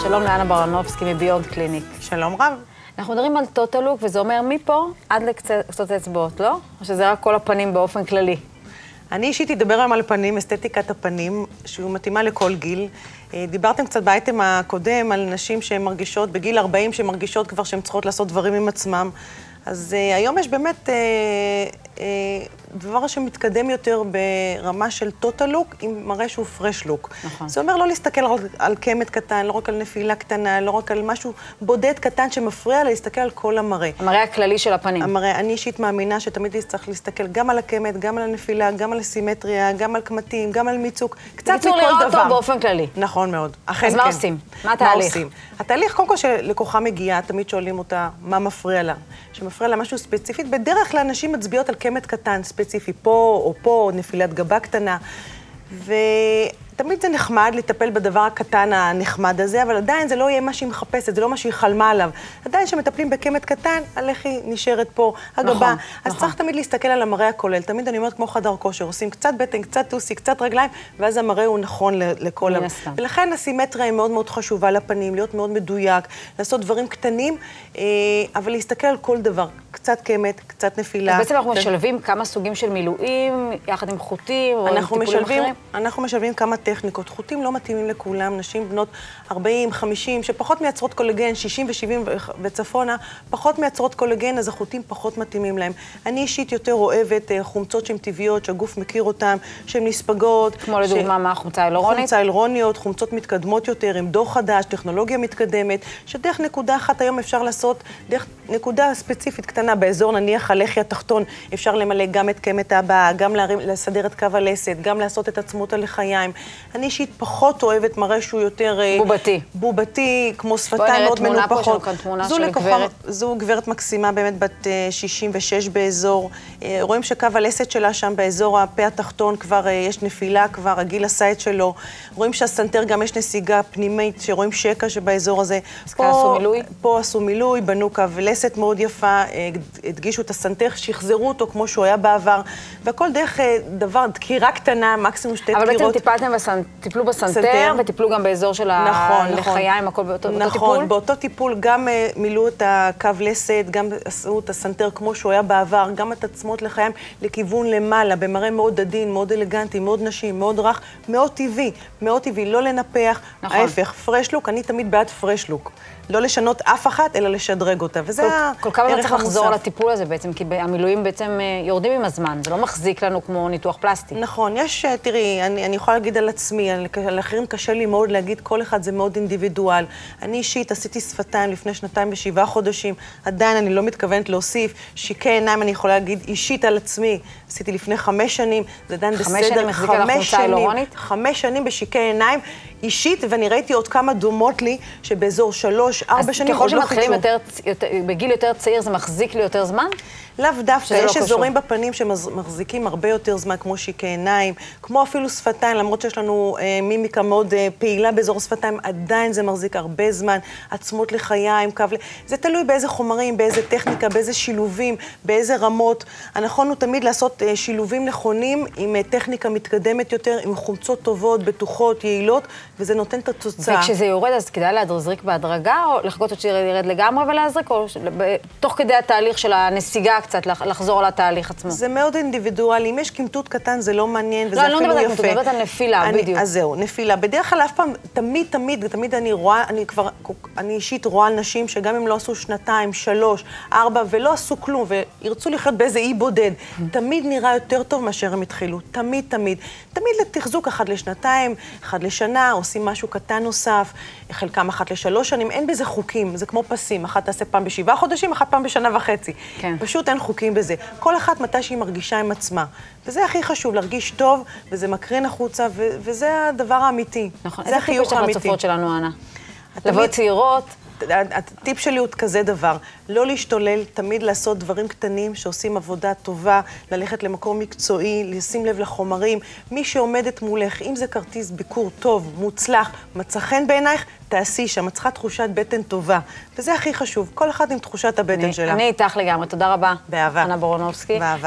שלום לאנה ברנובסקי מביונד קליניק. שלום רב. אנחנו מדברים על טוטל לוק, וזה אומר מפה עד לקצות האצבעות, לא? או שזה רק כל הפנים באופן כללי? אני אישית אדבר היום על פנים, אסתטיקת הפנים, שהוא מתאימה לכל גיל. דיברתם קצת באייטם הקודם על נשים שהן מרגישות, בגיל 40 שהן מרגישות כבר שהן צריכות לעשות דברים עם עצמם. אז היום יש באמת דבר שמתקדם יותר ברמה של טוטל לוק, עם מראה שהוא פרש לוק. נכון. זה אומר לא להסתכל על קמת קטן, לא רק על נפילה קטנה, לא רק על משהו בודד קטן שמפריע, אלא להסתכל על כל המראה. המראה הכללי של הפנים. המראה, אני אישית מאמינה שתמיד צריך להסתכל גם על הקמת, גם על הנפילה, גם על הסימטריה, גם על קמטים, גם על מיצוק, קצת מכל דבר. בקיצור, לראות אותו באופן כללי. נכון מאוד. אז מה עושים? מה התהליך? התהליך, קודם כל שלקוחה מגיעה, תמיד שואלים אותה מה מפריע לה. שמפריע לה משהו ספציפית, בדרך כלל נשים מצביעות על קמת קטן ספציפי, פה או פה, או נפילת גבה קטנה. ותמיד זה נחמד לטפל בדבר הקטן הנחמד הזה, אבל עדיין זה לא יהיה מה שהיא מחפשת, זה לא מה שהיא חלמה עליו. עדיין שמטפלים בקמת קטן, הלכי נשארת פה, הגבה. אז צריך תמיד להסתכל על המראה הכולל. תמיד אני אומרת כמו חדר כושר, עושים קצת בטן, קצת טוסי, קצת רגליים, ואז המראה הוא נכון לכל המראה. ולכן הסימטריה היא מאוד מאוד חשובה לפנים, להיות מאוד מדויק, לעשות דברים קטנים, אבל להסתכל על כל דבר. קצת קמת, קצת נפילה. אז בעצם אנחנו משלבים כמה סוגים של מילואים, יחד עם חוטים או עם טיפולים אחרים? אנחנו משלבים כמה טכניקות. חוטים לא מתאימים לכולם, נשים בנות 40, 50, שפחות מייצרות קולגן, 60 ו-70 וצפונה, פחות מייצרות קולגן, אז החוטים פחות מתאימים להם. אני אישית יותר אוהבת חומצות שהן טבעיות, שהגוף מכיר אותן, שהן נספגות. כמו לדוגמה, מה? חומצה הילרונית? חומצה הילרוניות, חומצות מתקדמות יותר, עם דור חדש, טכנולוגיה מתקדמת, שדרך נקודה אחת היום אפשר לעשות, דרך נקודה ספציפית קטנה באזור, נניח הלחי התחתון, אפשר למלא גם את קמת הבאה, גם לסדר את קו הלסת, גם לעשות את עצמות הלחיים. אני אישית פחות אוהבת מראה שהוא יותר בובתי. בובתי, כמו שפתיים מאוד מנופחות. בואי נראה תמונה פה, יש לנו כאן תמונה של גברת. זו גברת מקסימה, באמת בת 66 באזור. רואים שקו הלסת שלה שם באזור הפה התחתון כבר יש נפילה, כבר הגיל עשה את שלו. רואים שהסנטר גם יש נסיגה פנימית, שרואים שקע שבאזור הזה. אז כאן עשו מילוי? פה עשו מילוי, בנו קו לסת מאוד יפה, הדגישו את הסנטר, שחזרו אותו כמו שהוא היה בעבר, והכל דרך דבר, דקירה קטנה, מקסימום שתי דקירות. אבל בעצם טיפלו בסנטר, וטיפלו גם באזור של הלחיים, הכל באותו טיפול? נכון, באותו טיפול גם מילאו את הקו לסת, גם עשו את הסנטר כמו שהוא היה בעבר, גם את עצמות לחיים לכיוון למעלה, במראה מאוד עדין, מאוד אלגנטי, מאוד נשי, מאוד רך, מאוד טבעי, לא לנפח, ההפך, פרש לוק, אני תמיד בעד פרש לוק. לא לשנות אף אחת, אלא לשדרג אותה, וזה הערך המוסף. כל כמה צריך לחזור על הטיפול הזה בעצם, כי המילואים בעצם יורדים עם הזמן, זה לא מחזיק לנו כמו ניתוח פלסטי. נכון, תראי, אני יכולה להגיד על עצמי, על אחרים קשה לי מאוד להגיד, כל אחד זה מאוד אינדיבידואל. אני אישית עשיתי שפתיים לפני 2 ו7 חודשים, עדיין אני לא מתכוונת להוסיף, שיקי עיניים אני יכולה להגיד אישית על עצמי, עשיתי לפני 5 שנים, זה עדיין בסדר, 5 שנים בשיקי עיניים, אישית, ואני ראיתי עוד כמה דומות לי, שבאזור 3-4 שנים ככל שמתחילים בגיל יותר צעיר, זה מחזיק לי יותר זמן? לאו דווקא, יש אזורים בפנים שמחזיקים הרבה יותר זמן, כמו שיקי עיניים, כמו אפילו שפתיים, למרות שיש לנו מימיקה מאוד פעילה באזור שפתיים, עדיין זה מחזיק הרבה זמן, עצמות לחיים, זה תלוי באיזה חומרים, באיזה טכניקה, באיזה שילובים, באיזה רמות. הנכון הוא תמיד לעשות שילובים נכונים עם טכניקה מתקדמת יותר, עם חומצות טובות, בטוחות, יעילות, וזה נותן את התוצאה. וכשזה יורד, אז כדאי להזריק בהדרגה, או לחכות עד שירד לגמרי ולהזריק, או תוך כדי התהליך של הנסיגה קצת לחזור על התהליך עצמו? זה מאוד אינדיבידואלי. אם יש קמטות קטן, זה לא מעניין, וזה אפילו יפה. לא, אני לא מדברת על נפילה, בדיוק. אז זהו, נפילה. בדרך כלל אף פעם, תמיד אני רואה, אני אישית רואה על נשים שגם אם לא עשו 2, 3, 4, ולא עשו כלום, וירצו לחיות באיזה אי בודד, תמיד נראה יותר טוב מאשר הם התחילו. תמיד לתחזוק 1 ל2, 1 לשנה, עושים משהו קטן נוסף, חלקם 1 ל3 שנים, אין בזה חוקים, זה כמו פסים, אחת תעשה פעם ב7 חודשים, אחת פעם ב1.5 שנה. פשוט אין חוקים בזה. כל אחת מתי שהיא מרגישה עם עצמה. וזה הכי חשוב, להרגיש טוב, וזה מקרין החוצה, וזה הדבר האמיתי. נכון. איזה טיפ יש לך לצופות שלנו, אנה? לבוא צעירות? הטיפ שלי הוא כזה דבר, לא להשתולל, תמיד לעשות דברים קטנים שעושים עבודה טובה, ללכת למקום מקצועי, לשים לב לחומרים. מי שעומדת מולך, אם זה כרטיס ביקור טוב, מוצלח, מצא חן בעינייך, תעשי שם, צריכה תחושת בטן טובה. וזה הכי חשוב, כל אחד עם תחושת הבטן שלה. אני איתך לגמרי, תודה רבה. באהבה. אנה ברנובסקי. באהבה.